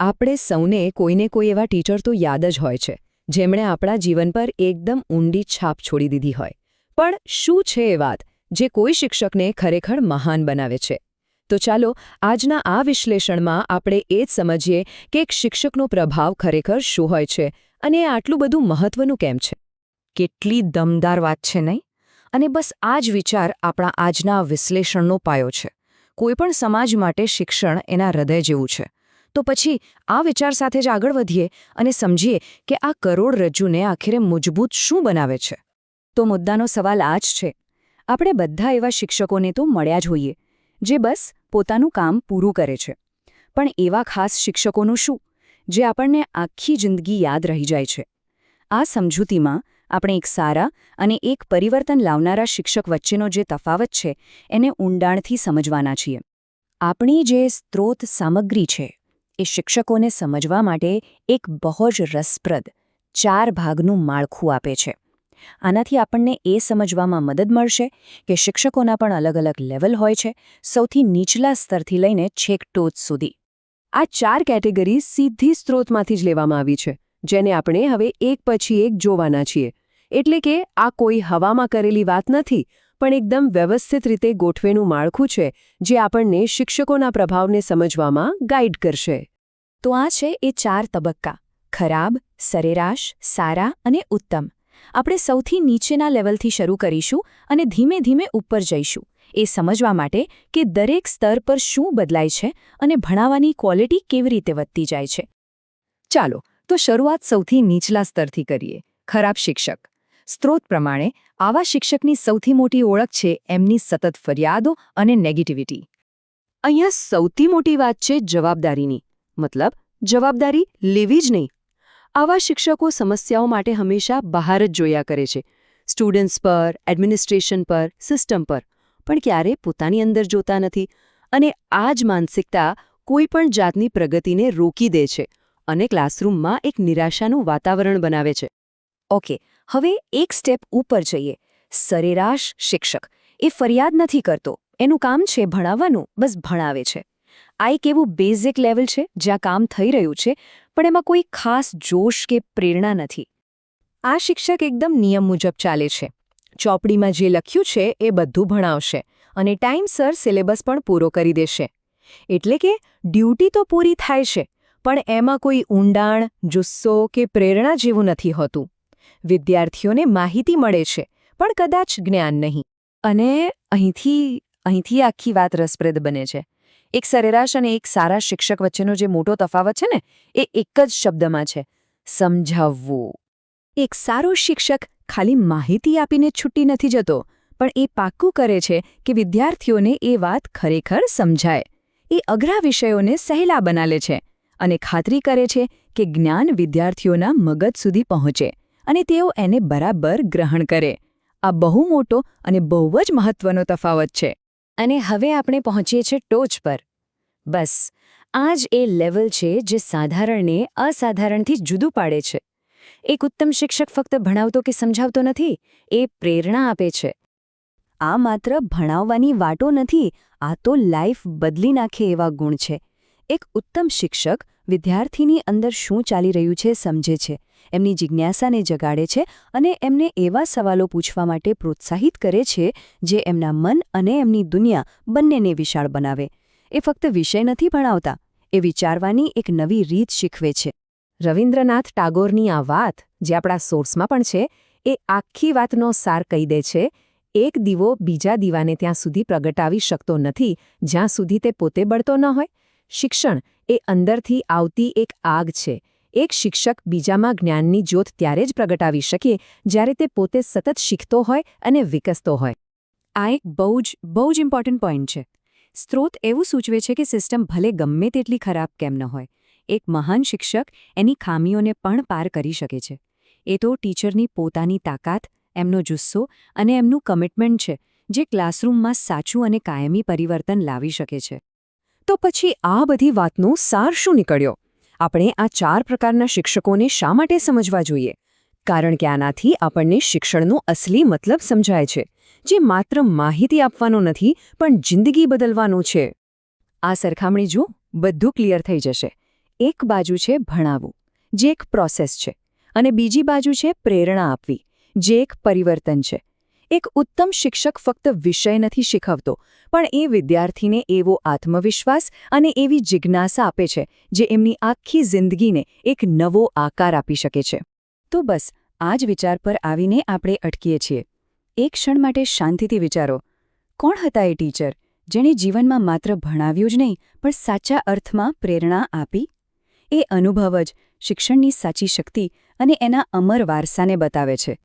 આપણે સૌને કોઈને કોઈ એવા ટીચર તો યાદ જ હોય છે જેમણે આપણા જીવન પર એકદમ ઊંડી છાપ છોડી દીધી હોય. પણ શું છે એ વાત જે કોઈ શિક્ષકને ખરેખર મહાન બનાવે છે? તો ચાલો આજના આ વિશ્લેષણમાં આપણે એ જ સમજીએ કે એક શિક્ષકનો પ્રભાવ ખરેખર શું હોય છે અને એ આટલું બધું મહત્વનું કેમ છે. કેટલી દમદાર વાત છે નહીં? અને બસ આ જ વિચાર આપણા આજના વિશ્લેષણનો પાયો છે. કોઈપણ સમાજ માટે શિક્ષણ એના હૃદય જેવું છે. તો પછી આ વિચાર સાથે જ આગળ વધીએ અને સમજીએ કે આ કરોડરજ્જુને આખરે મજબૂત શું બનાવે છે. તો મુદ્દાનો સવાલ આ જ છે. આપણે બધા એવા શિક્ષકોને તો મળ્યા જ હોઈએ જે બસ પોતાનું કામ પૂરું કરે છે. પણ એવા ખાસ શિક્ષકોનું શું જે આપણને આખી જિંદગી યાદ રહી જાય છે? આ સમજૂતીમાં આપણે એક સારા અને એક પરિવર્તન લાવનારા શિક્ષક વચ્ચેનો જે તફાવત છે એને ઊંડાણથી સમજવાના છીએ. આપણી જે સ્ત્રોત સામગ્રી છે એ શિક્ષકોને સમજવા માટે એક બહુ જ રસપ્રદ 4 ભાગનું માળખું આપે છે. આનાથી આપણને એ સમજવામાં મદદ મળશે કે શિક્ષકોના પણ અલગ અલગ લેવલ હોય છે, સૌથી નીચલા સ્તરથી લઈને છેક ટોચ સુધી. આ 4 કેટેગરી સીધી સ્ત્રોતમાંથી જ લેવામાં આવી છે, જેને આપણે હવે એક પછી એક જોવાના છીએ. એટલે કે આ કોઈ હવામાં કરેલી વાત નથી, પણ એકદમ વ્યવસ્થિત રીતે ગોઠવેલું માળખું છે જે આપણને શિક્ષકોના પ્રભાવને સમજવામાં ગાઈડ કરશે. તો આ છે એ 4 તબક્કા: ખરાબ, સરેરાશ, સારા અને ઉત્તમ. આપણે સૌથી નીચેના લેવલથી શરૂ કરીશું અને ધીમે ધીમે ઉપર જઈશું, એ સમજવા માટે કે દરેક સ્તર પર શું બદલાય છે અને ભણાવવાની ક્વોલિટી કેવી રીતે વધતી જાય છે. ચાલો તો શરૂઆત સૌથી નીચલા સ્તરથી કરીએ. ખરાબ શિક્ષક. સ્ત્રોત પ્રમાણે આવા શિક્ષકની સૌથી મોટી ઓળખ છે એમની સતત ફરિયાદો અને નેગેટિવિટી. અહીંયા સૌથી મોટી વાત છે જવાબદારીની. મતલબ જવાબદારી લેવી જ નહીં. આવા શિક્ષકો સમસ્યાઓ માટે હંમેશા બહાર જ જોયા કરે છે, સ્ટુડન્ટ્સ પર, એડમિનિસ્ટ્રેશન પર, સિસ્ટમ પર, પણ ક્યારે પોતાની અંદર જોતા નથી. અને આ જ માનસિકતા કોઈ પણ જાતની પ્રગતિને રોકી દે છે અને ક્લાસરૂમમાં એક નિરાશાનું વાતાવરણ બનાવે છે. ઓકે, હવે એક સ્ટેપ ઉપર જઈએ. સરેરાશ શિક્ષક. એ ફરિયાદ નથી કરતો, એનું કામ છે ભણાવવાનું, બસ ભણાવે છે. આ એક એવું બેઝિક લેવલ છે જ્યાં કામ થઈ રહ્યું છે, પણ એમાં કોઈ ખાસ જોશ કે પ્રેરણા નથી. આ શિક્ષક એકદમ નિયમ મુજબ ચાલે છે. ચોપડીમાં જે લખ્યું છે એ બધું ભણાવશે અને ટાઈમસર સિલેબસ પણ પૂરો કરી દેશે. એટલે કે ડ્યુટી તો પૂરી થાય છે, પણ એમાં કોઈ ઊંડાણ, જુસ્સો કે પ્રેરણા જેવું નથી હોતું. વિદ્યાર્થીઓને માહિતી મળે છે, પણ કદાચ જ્ઞાન નહીં. અને અહીંથી આખી વાત રસપ્રદ બને છે. એક સરેરાશ અને એક સારા શિક્ષક વચ્ચેનો જે મોટો તફાવત છે ને, એ એક જ શબ્દમાં છે: સમજાવવું. એક સારો શિક્ષક ખાલી માહિતી આપીને છૂટી નથી જતો, પણ એ પાક્કું કરે છે કે વિદ્યાર્થીઓને એ વાત ખરેખર સમજાય. એ અઘરા વિષયોને સહેલા બનાવે છે અને ખાતરી કરે છે કે જ્ઞાન વિદ્યાર્થીઓના મગજ સુધી પહોંચે અને તેઓ એને બરાબર ગ્રહણ કરે. આ બહુ મોટો અને બહુ જ મહત્વનો તફાવત છે. અને હવે આપણે પહોંચીએ છીએ ટોચ પર. બસ આ જ એ લેવલ છે જે સાધારણને અસાધારણથી જુદું પાડે છે. એક ઉત્તમ શિક્ષક ફક્ત ભણાવતો કે સમજાવતો નથી, એ પ્રેરણા આપે છે. આ માત્ર ભણાવવાની વાતો નથી, આ તો લાઈફ બદલી નાખે એવા ગુણ છે. એક ઉત્તમ શિક્ષક વિદ્યાર્થીની અંદર શું ચાલી રહ્યું છે સમજે છે, એમની જિજ્ઞાસાને જગાડે છે અને એમને એવા સવાલો પૂછવા માટે પ્રોત્સાહિત કરે છે જે એમના મન અને એમની દુનિયા બંનેને વિશાળ બનાવે. એ ફક્ત વિષય નથી ભણાવતા, એ વિચારવાની એક નવી રીત શીખવે છે. રવિન્દ્રનાથ ટાગોરની આ વાત, જે આપણા સોર્સમાં પણ છે, એ આખી વાતનો સાર કહી દે છે: એક દીવો બીજા દીવાને ત્યાં સુધી પ્રગટાવી શકતો નથી જ્યાં સુધી તે પોતે બળતો ન હોય. શિક્ષણ એ અંદરથી આવતી એક આગ છે. એક શિક્ષક બીજામાં જ્ઞાનની જ્યોત ત્યારે જ પ્રગટાવી શકે જ્યારે તે પોતે સતત શીખતો હોય અને વિકસતો હોય. આ એક બહુ જ ઇમ્પોર્ટન્ટ પોઈન્ટ છે. સ્ત્રોત એવું સૂચવે છે કે સિસ્ટમ ભલે ગમે તેટલી ખરાબ કેમ ન હોય, એક મહાન શિક્ષક એની ખામીઓને પણ પાર કરી શકે છે. એ તો ટીચરની પોતાની તાકાત, એમનો જુસ્સો અને એમનું કમિટમેન્ટ છે જે ક્લાસરૂમમાં સાચું અને કાયમી પરિવર્તન લાવી શકે છે. તો પછી આ બધી વાતનો સાર શું નીકળ્યો? આપણે આ 4 પ્રકારના શિક્ષકોને શા માટે સમજવા જોઈએ? કારણ કે આનાથી આપણને શિક્ષણનો અસલી મતલબ સમજાય છે, જે માત્ર માહિતી આપવાનો નથી પણ જિંદગી બદલવાનો છે. આ સરખામણી જો બધું ક્લિયર થઈ જશે. એક બાજુ છે ભણાવવું, જે એક પ્રોસેસ છે, અને બીજી બાજુ છે પ્રેરણા આપવી, જે એક પરિવર્તન છે. એક ઉત્તમ શિક્ષક ફક્ત વિષય નથી શીખવતો, પણ એ વિદ્યાર્થીને એવો આત્મવિશ્વાસ અને એવી જિજ્ઞાસા આપે છે જે એમની આખી જિંદગીને એક નવો આકાર આપી શકે છે. તો બસ આ જ વિચાર પર આવીને આપણે અટકીએ છીએ. એક ક્ષણ માટે શાંતિથી વિચારો, કોણ હતા એ ટીચર જેણે જીવનમાં માત્ર ભણાવ્યું જ નહીં પણ સાચા અર્થમાં પ્રેરણા આપી? એ અનુભવ જ શિક્ષણની સાચી શક્તિ અને એના અમર વારસાને બતાવે છે.